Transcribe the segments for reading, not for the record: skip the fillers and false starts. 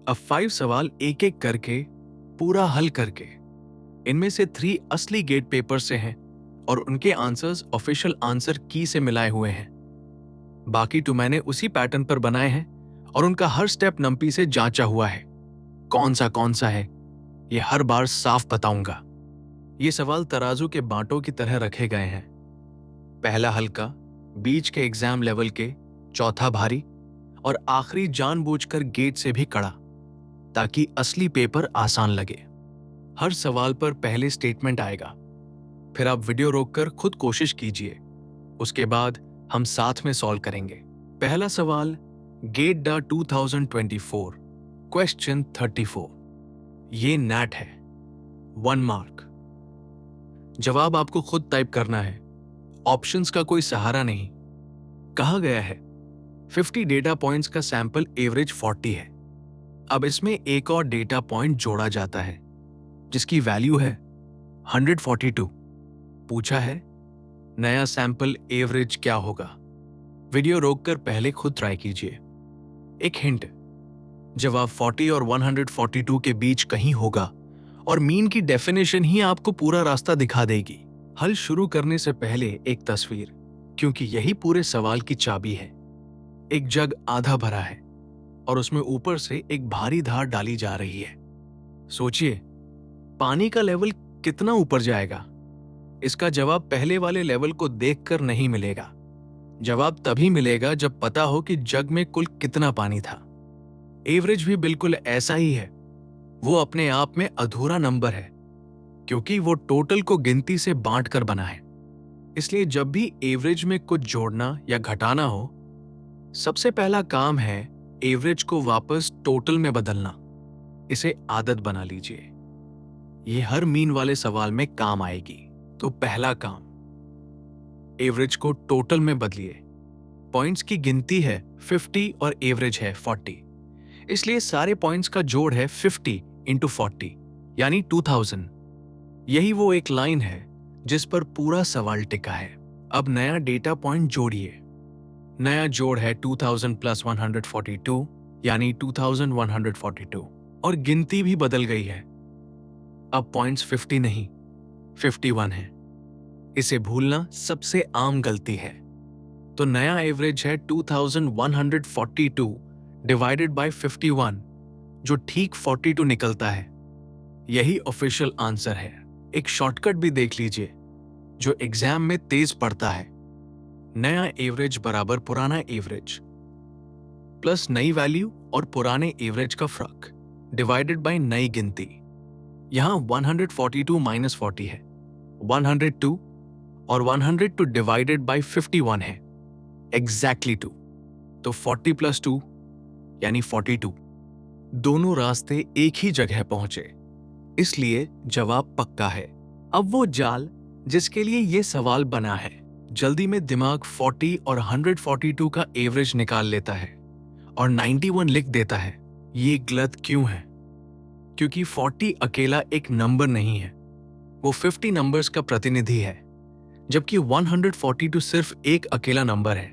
अब 5 सवाल एक एक करके पूरा हल करके, इनमें से 3 असली गेट पेपर से हैं और उनके आंसर्स ऑफिशियल आंसर की से मिलाए हुए हैं। बाकी 2 मैंने उसी पैटर्न पर बनाए हैं और उनका हर स्टेप नंपी से जांचा हुआ है। कौन सा है ये हर बार साफ बताऊंगा। ये सवाल तराजू के बांटों की तरह रखे गए हैं। पहला हल्का, बीच के एग्जाम लेवल के, चौथा भारी और आखिरी जानबूझकर गेट से भी कड़ा, ताकि असली पेपर आसान लगे। हर सवाल पर पहले स्टेटमेंट आएगा, फिर आप वीडियो रोककर खुद कोशिश कीजिए। उसके बाद हम साथ में सॉल्व करेंगे। पहला सवाल, गेट डा 2024, क्वेश्चन 34। ये नैट है, 1 मार्क। जवाब आपको खुद टाइप करना है, ऑप्शंस का कोई सहारा नहीं। कहा गया है 50 डेटा पॉइंट्स का सैंपल एवरेज 40 है। अब इसमें एक और डेटा पॉइंट जोड़ा जाता है जिसकी वैल्यू है 142। पूछा है नया सैंपल एवरेज क्या होगा। वीडियो रोककर पहले खुद ट्राई कीजिए। एक हिंट, जवाब 40 और 142 के बीच कहीं होगा और मीन की डेफिनेशन ही आपको पूरा रास्ता दिखा देगी। हल शुरू करने से पहले एक तस्वीर, क्योंकि यही पूरे सवाल की चाबी है। एक जग आधा भरा है और उसमें ऊपर से एक भारी धार डाली जा रही है। सोचिए पानी का लेवल कितना ऊपर जाएगा। इसका जवाब पहले वाले लेवल को देखकर नहीं मिलेगा। जवाब तभी मिलेगा जब पता हो कि जग में कुल कितना पानी था। एवरेज भी बिल्कुल ऐसा ही है। वो अपने आप में अधूरा नंबर है, क्योंकि वो टोटल को गिनती से बांटकर बना है। इसलिए जब भी एवरेज में कुछ जोड़ना या घटाना हो, सबसे पहला काम है एवरेज को वापस टोटल में बदलना। इसे आदत बना लीजिए। ये हर मीन वाले सवाल में काम आएगी। तो पहला काम, एवरेज को टोटल में बदलिए। पॉइंट्स की गिनती है 50 और एवरेज है 40, इसलिए सारे पॉइंट्स का जोड़ है 50 इंटू 40 यानी 2000। यही वो एक लाइन है जिस पर पूरा सवाल टिका है। अब नया डेटा पॉइंट जोड़िए। नया जोड़ है 2000 प्लस 142 यानी 2142 और गिनती भी बदल गई है। अब पॉइंट्स 50 नहीं 51 है। इसे भूलना सबसे आम गलती है। तो नया एवरेज है 2142 डिवाइडेड बाय 51, जो ठीक 42 निकलता है। यही ऑफिशियल आंसर है। एक शॉर्टकट भी देख लीजिए जो एग्जाम में तेज पड़ता है। नया एवरेज बराबर पुराना एवरेज प्लस नई वैल्यू और पुराने एवरेज का फर्क डिवाइडेड बाय नई गिनती। यहां 142 माइनस 40 है, 102 और 102 डिवाइडेड बाय 51 है, एग्जैक्टली 2। तो 40 प्लस 2 यानी 42। दोनों रास्ते एक ही जगह पहुंचे, इसलिए जवाब पक्का है। अब वो जाल जिसके लिए ये सवाल बना है, जल्दी में दिमाग 40 और 142 का एवरेज निकाल लेता है और 91 लिख देता है। ये गलत क्यों है? क्योंकि 40 अकेला एक नंबर नहीं है, वो 50 नंबर्स का प्रतिनिधि है, जबकि 142 सिर्फ एक अकेला नंबर है।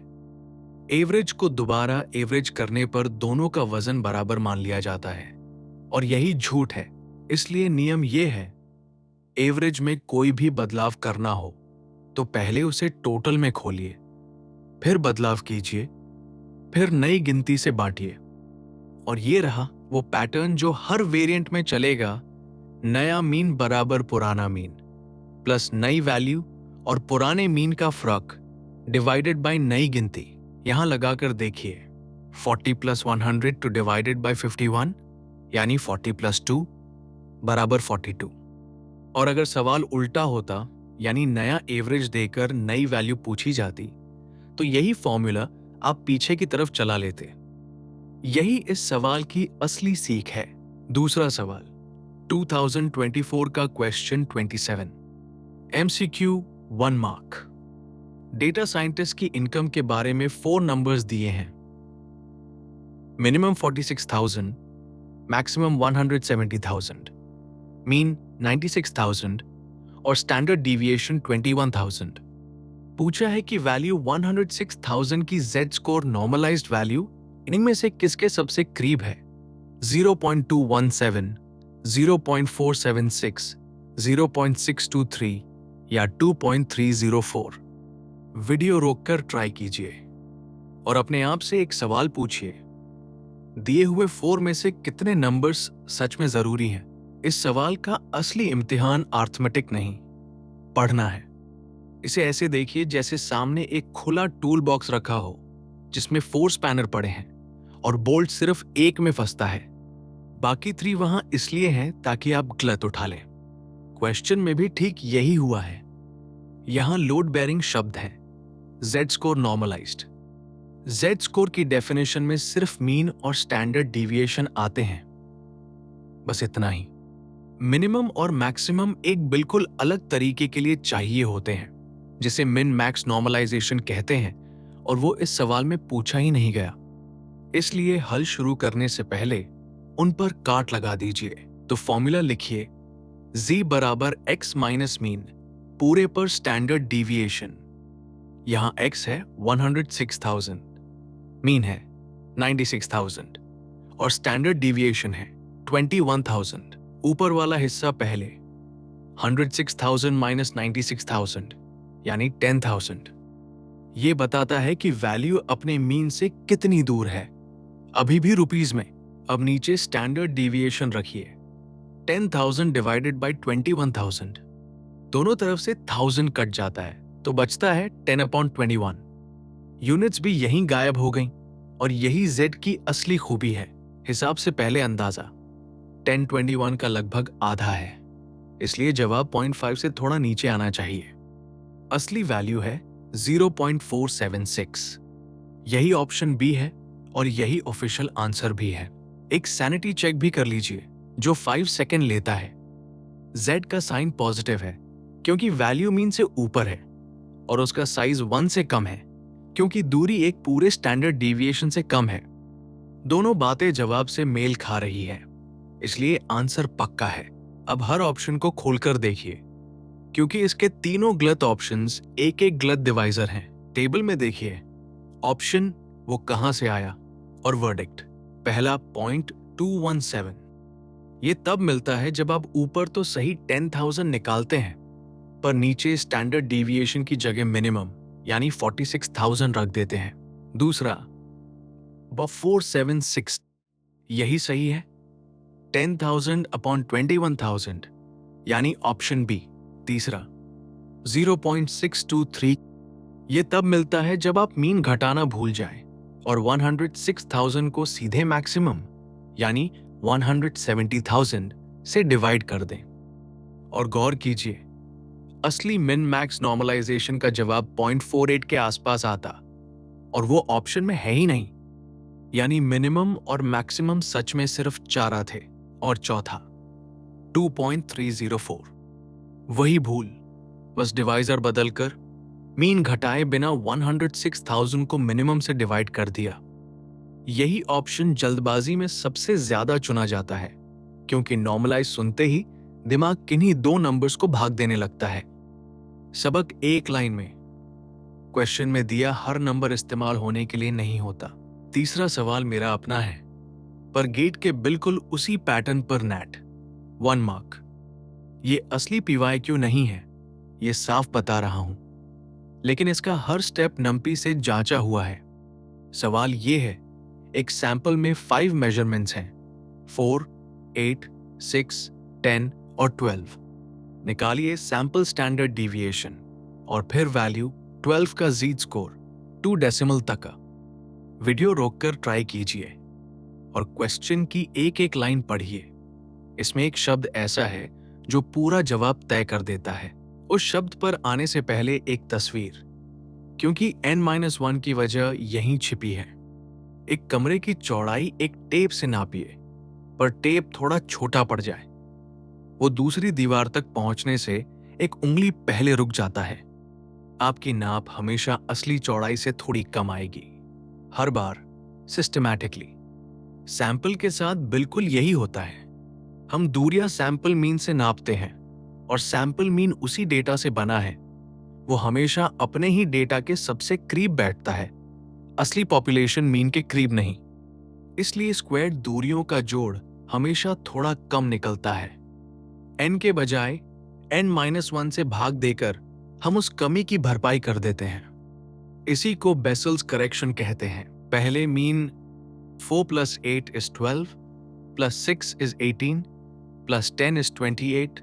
एवरेज को दोबारा एवरेज करने पर दोनों का वजन बराबर मान लिया जाता है और यही झूठ है। इसलिए नियम यह है, एवरेज में कोई भी बदलाव करना हो तो पहले उसे टोटल में खोलिए, फिर बदलाव कीजिए, फिर नई गिनती से बांटिए। और ये रहा वो पैटर्न जो हर वेरिएंट में चलेगा। नया मीन बराबर पुराना मीन प्लस नई वैल्यू और पुराने मीन का फर्क डिवाइडेड बाय नई गिनती। यहां लगाकर देखिए, 40 प्लस 100 डिवाइडेड बाय 51 यानी 40 प्लस 2 बराबर 42। और अगर सवाल उल्टा होता, यानी नया एवरेज देकर नई वैल्यू पूछी जाती, तो यही फॉर्मूला आप पीछे की तरफ चला लेते। यही इस सवाल की असली सीख है। दूसरा सवाल, 2024 का question 27, MCQ 1 mark. Data scientist की इनकम के बारे में 4 नंबर्स दिए हैं। मिनिमम 46,000, मैक्सिमम 170,000, मीन 96,000 और स्टैंडर्ड डिविएशन 21,000। पूछा है कि वैल्यू 106,000 की जेड स्कोर नॉर्मलाइज्ड वैल्यू इनमें से किसके सबसे करीब है। 0.217, 0.476, 0.623 या 2.304। वीडियो रोककर ट्राई कीजिए और अपने आप से एक सवाल पूछिए, दिए हुए 4 में से कितने नंबर्स सच में जरूरी हैं? इस सवाल का असली इम्तिहान अर्थमेटिक नहीं, पढ़ना है। इसे ऐसे देखिए जैसे सामने एक खुला टूल बॉक्स रखा हो जिसमें 4 स्पैनर पड़े हैं और बोल्ट सिर्फ एक में फंसता है। बाकी 3 वहां इसलिए हैं ताकि आप गलत उठा लें। क्वेश्चन में भी ठीक यही हुआ है। यहां लोड बेयरिंग शब्द है, Z score normalized. Z score की डेफिनेशन में सिर्फ मीन और स्टैंडर्ड डिविएशन आते हैं, बस इतना ही। मिनिमम और मैक्सिमम एक बिल्कुल अलग तरीके के लिए चाहिए होते हैं, जिसे मिन मैक्स नॉर्मलाइजेशन कहते हैं, और वो इस सवाल में पूछा ही नहीं गया। इसलिए हल शुरू करने से पहले उन पर काट लगा दीजिए। तो फॉर्मूला लिखिए, z बराबर x माइनस मीन पूरे पर स्टैंडर्ड डिविएशन। यहां x है 106,000, मीन है 96,000 और स्टैंडर्ड डिविएशन है 21,000। ऊपर वाला हिस्सा पहले 106,000 माइनस 96,000 यानी 10,000। ये बताता है कि वैल्यू अपने मीन से कितनी दूर है, अभी भी रुपीस में। अब नीचे स्टैंडर्ड डिविएशन रखिए, 10,000 डिवाइडेड बाय 21,000। दोनों तरफ से 1000 कट जाता है तो बचता है 10/21। यूनिट्स भी यहीं गायब हो गईं और यही Z की असली खूबी है। हिसाब से पहले अंदाजा 1021 का लगभग आधा है, इसलिए जवाब 0.5 से थोड़ा नीचे आना चाहिए। असली वैल्यू है 0.476। यही ऑप्शन बी है और यही ऑफिशियल आंसर भी है। एक सैनिटी चेक भी कर लीजिए जो 5 सेकेंड लेता है। Z का साइन पॉजिटिव है क्योंकि वैल्यू मीन से ऊपर है, और उसका साइज 1 से कम है क्योंकि दूरी एक पूरे स्टैंडर्ड डिविएशन से कम है। दोनों बातें जवाब से मेल खा रही है, इसलिए आंसर पक्का है। अब हर ऑप्शन को खोलकर देखिए, क्योंकि इसके तीनों गलत ऑप्शंस एक एक गलत डिवाइजर हैं। टेबल में देखिए ऑप्शन वो कहां से आया और वर्डिक्ट। पहला 0.217, ये तब मिलता है जब आप ऊपर तो सही 10,000 निकालते हैं, पर नीचे स्टैंडर्ड डिविएशन की जगह मिनिमम यानी 46,000 रख देते हैं। दूसरा 476, यही सही है, 10,000 अपॉन 21,000 यानी ऑप्शन बी। तीसरा 0.623, ये तब मिलता है जब आप मीन घटाना भूल जाएं और 106,000 को सीधे मैक्सिमम यानी 170,000 से डिवाइड कर दें। और गौर कीजिए, असली मिन मैक्स नॉर्मलाइजेशन का जवाब 0.48 के आसपास आता, और वो ऑप्शन में है ही नहीं। यानी मिनिमम और मैक्सिमम सच में सिर्फ 4 थे और चौथा 2.304। वही भूल, बस डिवाइजर बदलकर मीन घटाए बिना 106,000 को मिनिमम से डिवाइड कर दिया। यही ऑप्शन जल्दबाजी में सबसे ज्यादा चुना जाता है, क्योंकि नॉर्मलाइज सुनते ही दिमाग किन्हीं 2 नंबर्स को भाग देने लगता है। सबक एक लाइन में, क्वेश्चन में दिया हर नंबर इस्तेमाल होने के लिए नहीं होता। तीसरा सवाल मेरा अपना है, पर गेट के बिल्कुल उसी पैटर्न पर नेट 1 मार्क। ये असली PYQ नहीं है, ये साफ बता रहा हूं, लेकिन इसका हर स्टेप नंपी से जांचा हुआ है। सवाल ये है, एक सैंपल में 5 मेजरमेंट्स हैं, 4, 8, 6, 10 और 12। निकालिए सैंपल स्टैंडर्ड डिविएशन और फिर वैल्यू 12 का Z स्कोर 2 डेसिमल तक का। वीडियो रोककर ट्राई कीजिए और क्वेश्चन की एक एक लाइन पढ़िए। इसमें एक शब्द ऐसा है जो पूरा जवाब तय कर देता है। उस शब्द पर आने से पहले एक तस्वीर, क्योंकि n-1 की वजह यहीं छिपी है। एक कमरे की चौड़ाई एक टेप से नापिए, पर टेप थोड़ा छोटा पड़ जाए, वो दूसरी दीवार तक पहुंचने से एक उंगली पहले रुक जाता है। आपकी नाप हमेशा असली चौड़ाई से थोड़ी कम आएगी, हर बार सिस्टमैटिकली। सैंपल के साथ बिल्कुल यही होता है। हम दूरियां सैंपल मीन से नापते हैं और सैंपल मीन उसी डेटा से बना है। वो हमेशा अपने ही डेटा के सबसे करीब बैठता है, असली पॉपुलेशन मीन के करीब नहीं। इसलिए स्क्वायर्ड दूरियों का जोड़ हमेशा थोड़ा कम निकलता है। n के बजाय n-1 से भाग देकर हम उस कमी की भरपाई कर देते हैं। इसी को बेसल्स करेक्शन कहते हैं। पहले मीन 4 + 8 = 12, + 6 = 18, + 10 = 28,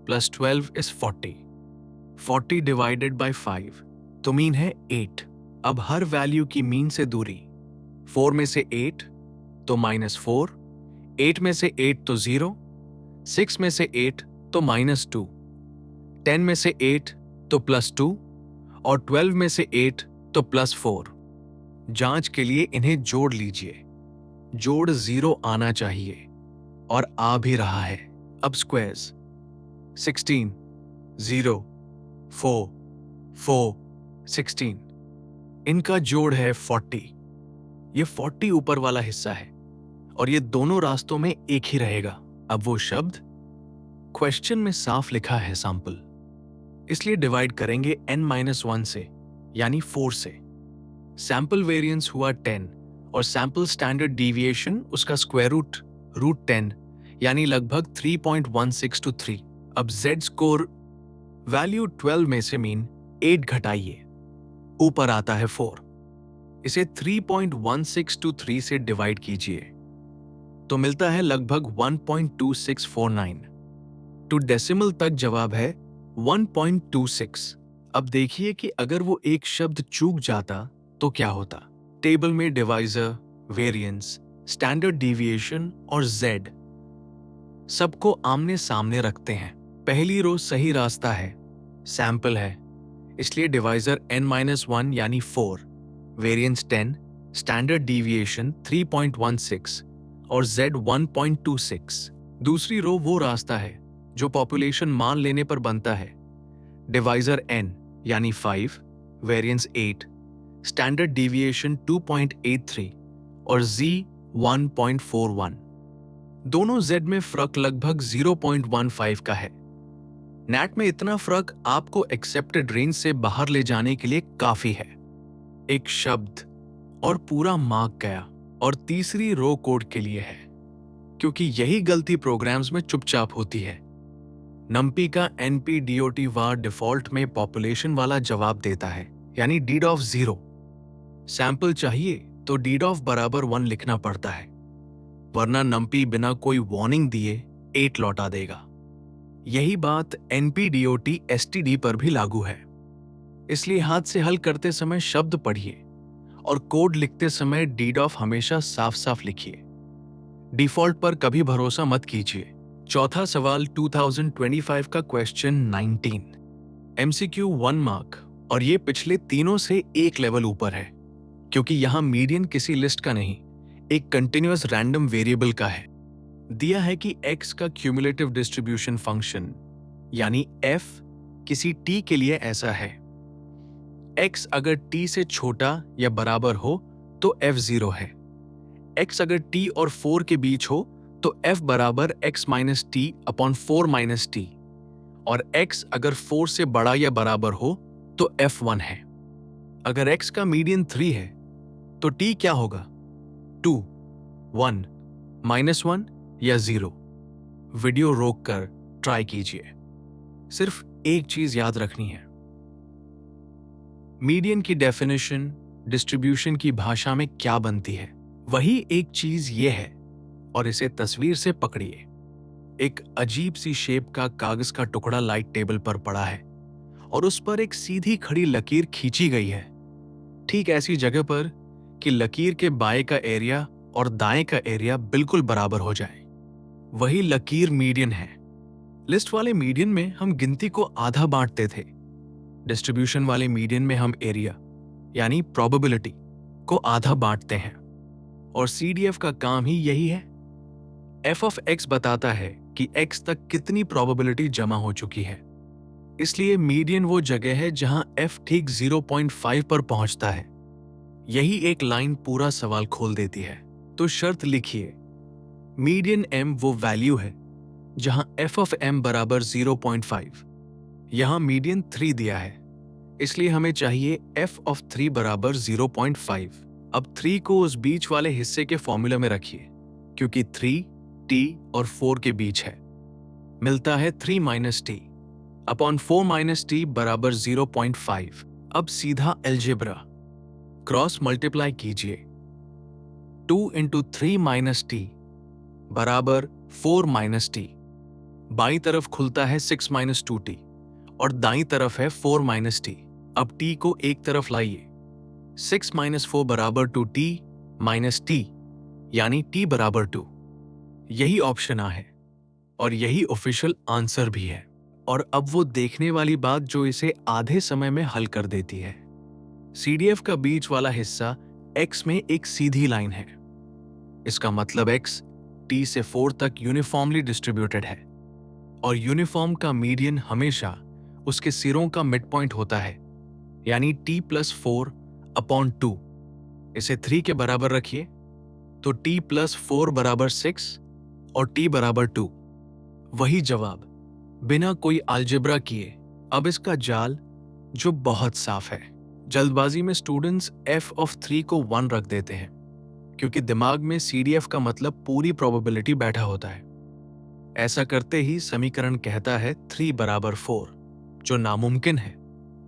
+ 12 = 40। 40 डिवाइडेड बाय 5 तो मीन है 8। अब हर वैल्यू की मीन से दूरी 4 में से 8 तो -4, 8 में से 8 तो 0, 6 में से 8 तो -2, 10 में से 8 तो +2 और 12 में से 8 तो +4। जांच के लिए इन्हें जोड़ लीजिए। जोड़ 0 आना चाहिए और आ भी रहा है। अब स्क्वायर्स 16, 0, 4, 4, 16, इनका जोड़ है 40। ये 40 ऊपर वाला हिस्सा है और ये दोनों रास्तों में एक ही रहेगा। अब वो शब्द क्वेश्चन में साफ लिखा है सैंपल, इसलिए डिवाइड करेंगे n-1 से, यानी 4 से। सैंपल वेरिएंस हुआ 10 और सैंपल स्टैंडर्ड डिविएशन उसका स्क्वायर रूट 10, यानी लगभग 3.162 3। अब z स्कोर वैल्यू 12 में से मीन 8 घटाइए, ऊपर आता है 4। इसे 3.1623 से डिवाइड कीजिए तो मिलता है लगभग 1.2649। टू डेसिमल तक जवाब है 1.26। अब देखिए कि अगर वो एक शब्द चूक जाता तो क्या होता। टेबल में डिवाइजर, वेरिएंस, स्टैंडर्ड डिविएशन और z सबको आमने सामने रखते हैं। पहली रो सही रास्ता है, सैंपल है, इसलिए डिवाइजर n-1 यानी 4, वेरिएंस 10, स्टैंडर्ड डिविएशन 3.16 और z 1.26। दूसरी रो वो रास्ता है जो पॉपुलेशन मान लेने पर बनता है, डिवाइजर n यानी 5, वेरिएंस 8, स्टैंडर्ड डिविएशन 2.83 और z 1.41। दोनों z में फर्क लगभग 0.15 का है। नैट में इतना फर्क आपको एक्सेप्टेड रेंज से बाहर ले जाने के लिए काफी है। एक शब्द और पूरा मार्क गया। और तीसरी रो कोड के लिए है, क्योंकि यही गलती प्रोग्राम्स में चुपचाप होती है। नंपी का npdot var डिफॉल्ट में पॉपुलेशन वाला जवाब देता है, यानी ddov 0। सैंपल चाहिए तो ddov बराबर 1 लिखना पड़ता है, वरना नंपी बिना कोई वार्निंग दिए 8 लौटा देगा। यही बात npdot std पर भी लागू है। इसलिए हाथ से हल करते समय शब्द पढ़िए और कोड लिखते समय ddov हमेशा साफ साफ लिखिए। डिफॉल्ट पर कभी भरोसा मत कीजिए। चौथा सवाल 2025 का क्वेश्चन 19, MCQ 1 मार्क, और ये पिछले तीनों से एक लेवल ऊपर है, क्योंकि यहां मीडियन किसी लिस्ट का नहीं, एक कंटिन्यूअस रैंडम वेरिएबल का है। दिया है कि x का क्यूमुलेटिव डिस्ट्रीब्यूशन फंक्शन यानी f किसी t के लिए ऐसा है। x अगर t से छोटा या बराबर हो तो f 0 है। x अगर t और 4 के बीच हो तो f बराबर x minus T upon 4 minus T, और x अगर 4 से बड़ा या बराबर हो तो f 1 है। अगर x का मीडियन 3 है तो t क्या होगा? 2, 1, -1 या 0? वीडियो रोक कर ट्राई कीजिए। सिर्फ एक चीज याद रखनी है, मीडियन की डेफिनेशन डिस्ट्रीब्यूशन की भाषा में क्या बनती है, वही एक चीज ये है, और इसे तस्वीर से पकड़िए। एक अजीब सी शेप का कागज का टुकड़ा लाइट टेबल पर पड़ा है और उस पर एक सीधी खड़ी लकीर खींची गई है, ठीक ऐसी जगह पर कि लकीर के बाएं का एरिया और दाएं का एरिया बिल्कुल बराबर हो जाए। वही लकीर मीडियन है। लिस्ट वाले मीडियन में हम गिनती को आधा बांटते थे, डिस्ट्रीब्यूशन वाले मीडियन में हम एरिया यानी प्रोबेबिलिटी को आधा बांटते हैं, और CDF का काम ही यही है। f of x बताता है कि x तक कितनी प्रोबेबिलिटी जमा हो चुकी है। इसलिए मीडियन वो जगह है जहां f ठीक 0.5 पर पहुंचता है। यही एक लाइन पूरा सवाल खोल देती है। तो शर्त लिखिए, मीडियन m वो वैल्यू है जहां f of m बराबर 0.5। यहां मीडियन 3 दिया है, इसलिए हमें चाहिए f of 3 बराबर 0.5। अब 3 को उस बीच वाले हिस्से के फॉर्मूला में रखिए, क्योंकि 3 t और 4 के बीच है। मिलता है 3 minus T upon 4 minus T बराबर 0.5। अब सीधा एल्जेब्रा क्रॉस मल्टीप्लाई कीजिए। 2 इंटू 3 माइनस टी बराबर 4 माइनस टी। बाईं तरफ खुलता है 6 माइनस 2t और दाईं तरफ है 4 माइनस टी। अब t को एक तरफ लाइए। 6 माइनस 4 बराबर 2t माइनस t, यानी t बराबर 2। यही ऑप्शन आ है और यही ऑफिशियल आंसर भी है। और अब वो देखने वाली बात जो इसे आधे समय में हल कर देती है। CDF का बीच वाला हिस्सा x में एक सीधी लाइन है। इसका मतलब x t से 4 तक यूनिफॉर्मली डिस्ट्रीब्यूटेड है और यूनिफॉर्म का मीडियन हमेशा उसके सिरों का मिड पॉइंट होता है, यानी t प्लस 4 अपॉन 2। इसे 3 के बराबर रखिए तो t प्लस 4 बराबर 6 और t बराबर 2। वही जवाब बिना कोई अलजेब्रा किए। अब इसका जाल जो बहुत साफ है। जल्दबाजी में स्टूडेंट्स f ऑफ 3 को 1 रख देते हैं, क्योंकि दिमाग में CDF का मतलब पूरी प्रोबेबिलिटी बैठा होता है। ऐसा करते ही समीकरण कहता है 3 बराबर 4, जो नामुमकिन है,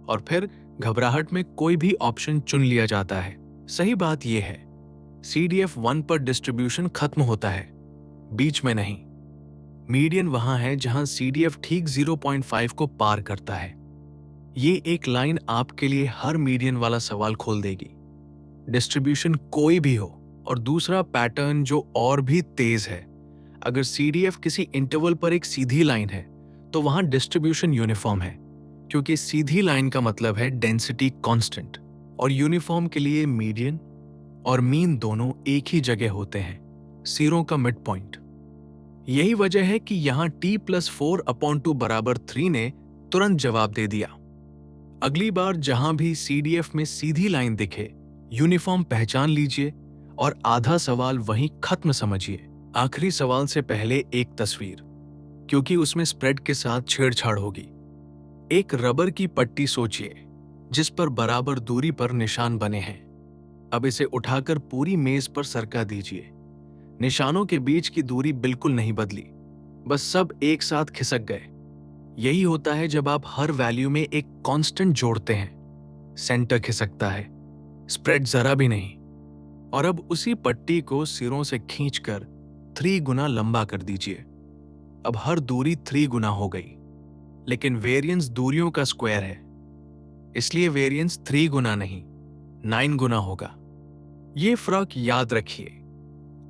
और फिर घबराहट में कोई भी ऑप्शन चुन लिया जाता है। सही बात यह है, CDF 1 पर डिस्ट्रीब्यूशन खत्म होता है, बीच में नहीं। मीडियन वहां है जहां CDF ठीक 0.5 को पार करता है। ये एक लाइन आपके लिए हर मीडियन वाला सवाल खोल देगी। डिस्ट्रीब्यूशन कोई भी हो, और दूसरा पैटर्न जो और भी तेज है, अगर CDF किसी इंटरवल पर एक सीधी लाइन है तो वहां डिस्ट्रीब्यूशन यूनिफॉर्म है, क्योंकि सीधी लाइन का मतलब है डेंसिटी कांस्टेंट, और यूनिफॉर्म के लिए मीडियन और मीन दोनों एक ही जगह होते हैं, सिरों का मिड पॉइंट। यही वजह है कि यहां t प्लस 4 अपॉन 2 बराबर 3 ने तुरंत जवाब दे दिया। अगली बार जहां भी CDF में सीधी लाइन दिखे, यूनिफॉर्म पहचान लीजिए और आधा सवाल वहीं खत्म समझिए। आखिरी सवाल से पहले एक तस्वीर, क्योंकि उसमें स्प्रेड के साथ छेड़छाड़ होगी। एक रबर की पट्टी सोचिए जिस पर बराबर दूरी पर निशान बने हैं। अब इसे उठाकर पूरी मेज पर सरका दीजिए। निशानों के बीच की दूरी बिल्कुल नहीं बदली, बस सब एक साथ खिसक गए। यही होता है जब आप हर वैल्यू में एक कांस्टेंट जोड़ते हैं। सेंटर खिसकता है, स्प्रेड जरा भी नहीं। और अब उसी पट्टी को सिरों से खींचकर 3 गुना लंबा कर दीजिए। अब हर दूरी 3 गुना हो गई, लेकिन वेरिएंस दूरियों का स्क्वायर है, इसलिए वेरिएंस 3 गुना नहीं 9 गुना होगा। ये फर्क याद रखिए।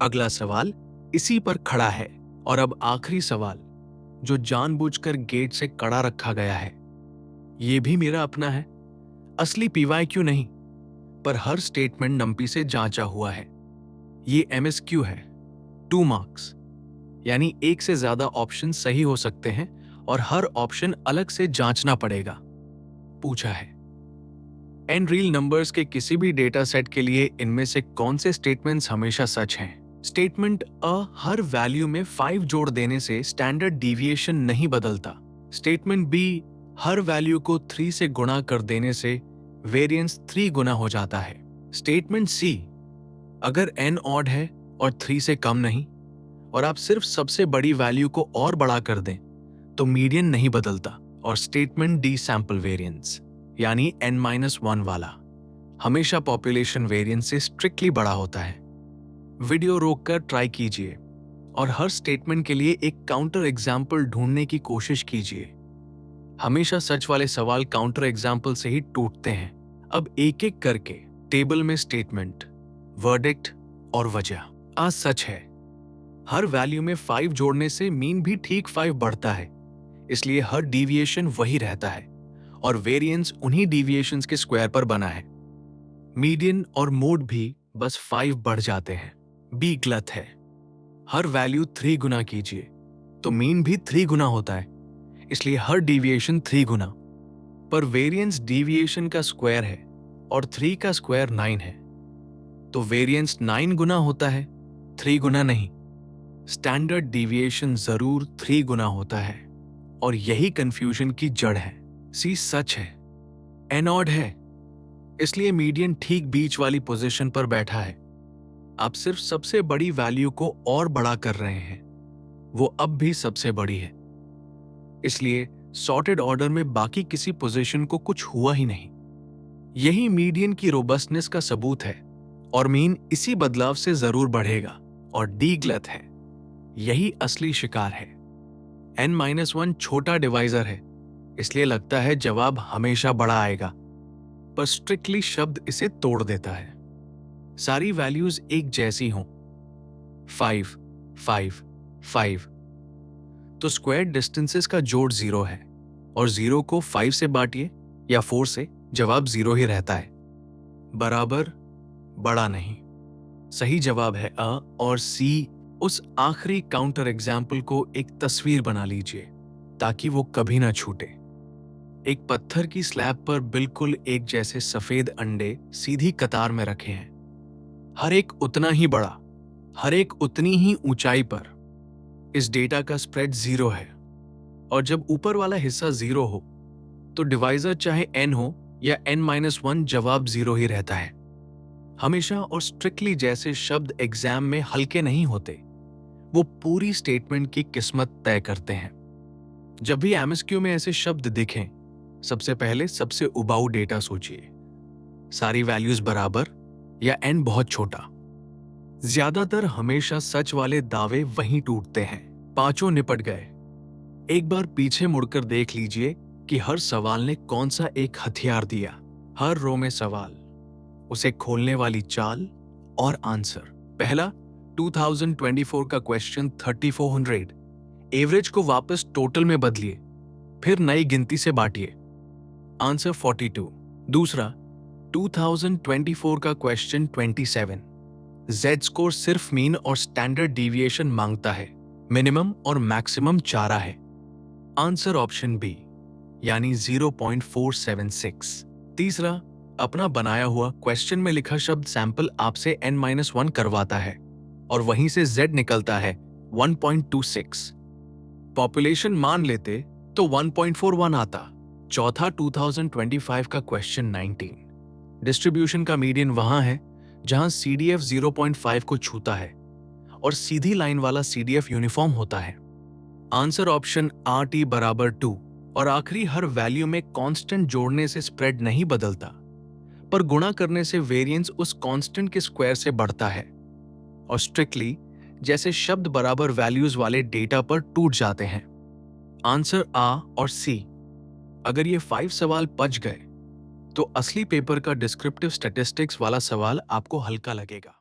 अगला सवाल इसी पर खड़ा है, और अब आखिरी सवाल जो जानबूझकर गेट से कड़ा रखा गया है। यह भी मेरा अपना है, असली PYQ नहीं, पर हर स्टेटमेंट नंपी से जांचा हुआ है। ये MSQ है, 2 मार्क्स, यानी एक से ज्यादा ऑप्शन सही हो सकते हैं और हर ऑप्शन अलग से जांचना पड़ेगा। पूछा है, n रियल नंबर्स के किसी भी डेटा सेट के लिए इनमें से कौन से स्टेटमेंट्स हमेशा सच हैं? स्टेटमेंट अ, हर वैल्यू में 5 जोड़ देने से स्टैंडर्ड डिविएशन नहीं बदलता। स्टेटमेंट बी, हर वैल्यू को 3 से गुणा कर देने से वेरिएंस 3 गुना हो जाता है। स्टेटमेंट सी, अगर n ऑड है और 3 से कम नहीं, और आप सिर्फ सबसे बड़ी वैल्यू को और बड़ा कर दें, तो मीडियन नहीं बदलता। और स्टेटमेंट डी, सैंपल वेरिएंस, यानी n-1 वाला, हमेशा पॉपुलेशन वेरिएंस से स्ट्रिक्टली बड़ा होता है। वीडियो रोककर ट्राई कीजिए और हर स्टेटमेंट के लिए एक काउंटर एग्जाम्पल ढूंढने की कोशिश कीजिए। हमेशा सच वाले सवाल काउंटर एग्जाम्पल से ही टूटते हैं। अब एक एक करके टेबल में स्टेटमेंट, वर्डिक्ट और वजह। आज सच है, हर वैल्यू में 5 जोड़ने से मीन भी ठीक 5 बढ़ता है, इसलिए हर डिविएशन वही रहता है और वेरिएंस उन्हीं डिविएशंस के स्क्वायर पर बना है। मीडियन और मोड भी बस 5 बढ़ जाते हैं। बी गलत है, हर वैल्यू 3 गुना कीजिए तो मीन भी 3 गुना होता है, इसलिए हर डिविएशन 3 गुना। पर वेरिएंस डिविएशन का स्क्वायर है और 3 का स्क्वायर 9 है, तो वेरिएंस 9 गुना होता है, 3 गुना नहीं। स्टैंडर्ड डिविएशन जरूर 3 गुना होता है, और यही कंफ्यूजन की जड़ है। सी सच है, n ऑड है, इसलिए मीडियन ठीक बीच वाली पोजीशन पर बैठा है। आप सिर्फ सबसे बड़ी वैल्यू को और बड़ा कर रहे हैं, वो अब भी सबसे बड़ी है। इसलिए सॉर्टेड ऑर्डर में बाकी किसी पोजीशन को कुछ हुआ ही नहीं। यही मीडियन की रोबस्टनेस का सबूत है, और मीन इसी बदलाव से जरूर बढ़ेगा, और डी गलत है। यही असली शिकार है। n-1 छोटा डिवाइजर है, इसलिए लगता है जवाब हमेशा बड़ा आएगा, पर स्ट्रिक्टली शब्द इसे तोड़ देता है। सारी वैल्यूज एक जैसी हों, 5, 5, 5, तो स्क्वायर डिस्टेंसेस का जोड़ 0 है, और 0 को 5 से बांटिए या 4 से, जवाब 0 ही रहता है। बराबर, बड़ा नहीं। सही जवाब है अ और सी। उस आखिरी काउंटर एग्जाम्पल को एक तस्वीर बना लीजिए ताकि वो कभी ना छूटे। एक पत्थर की स्लैब पर बिल्कुल एक जैसे सफेद अंडे सीधी कतार में रखे हैं, हर एक उतना ही बड़ा, हर एक उतनी ही ऊंचाई पर। इस डेटा का स्प्रेड 0 है, और जब ऊपर वाला हिस्सा 0 हो तो डिवाइजर चाहे n हो या n-1, जवाब 0 ही रहता है। हमेशा और स्ट्रिक्टली जैसे शब्द एग्जाम में हल्के नहीं होते, वो पूरी स्टेटमेंट की किस्मत तय करते हैं। जब भी एमएसक्यू में ऐसे शब्द दिखें, सबसे पहले सबसे उबाऊ डेटा सोचिए। सारी वैल्यूज बराबर या n बहुत छोटा। ज्यादातर हमेशा सच वाले दावे वहीं टूटते हैं। पांचों निपट गए। एक बार पीछे मुड़कर देख लीजिए कि हर सवाल ने कौन सा एक हथियार दिया। हर रो में सवाल, उसे खोलने वाली चाल और आंसर। पहला 2024 का क्वेश्चन 3400, एवरेज को वापस टोटल में बदलिए, फिर नई गिनती से बांटिए, आंसर 42। दूसरा 2024 का क्वेश्चन 27, जेड स्कोर सिर्फ मीन और स्टैंडर्ड डिविएशन मांगता है, मिनिमम और मैक्सिमम चारा है, आंसर ऑप्शन बी यानी 0.476। तीसरा, अपना बनाया हुआ क्वेश्चन में लिखा शब्द सैंपल आपसे n-1 करवाता है, और वहीं से z निकलता है 1.26। पॉपुलेशन मान लेते तो 1.41 आता। चौथा 2025 का क्वेश्चन 19, डिस्ट्रीब्यूशन का मीडियन वहां है जहां CDF 0.5 को छूता है और सीधी लाइन वाला CDF यूनिफॉर्म होता है, आंसर ऑप्शन RT बराबर 2। और आखिरी, हर वैल्यू में कांस्टेंट जोड़ने से स्प्रेड नहीं बदलता, पर गुणा करने से वेरिएंस उस कांस्टेंट के स्क्वायर से बढ़ता है, और स्ट्रिक्टली जैसे शब्द बराबर वैल्यूज वाले डेटा पर टूट जाते हैं, आंसर A और C। अगर ये 5 सवाल बच गए तो असली पेपर का डिस्क्रिप्टिव स्टैटिस्टिक्स वाला सवाल आपको हल्का लगेगा।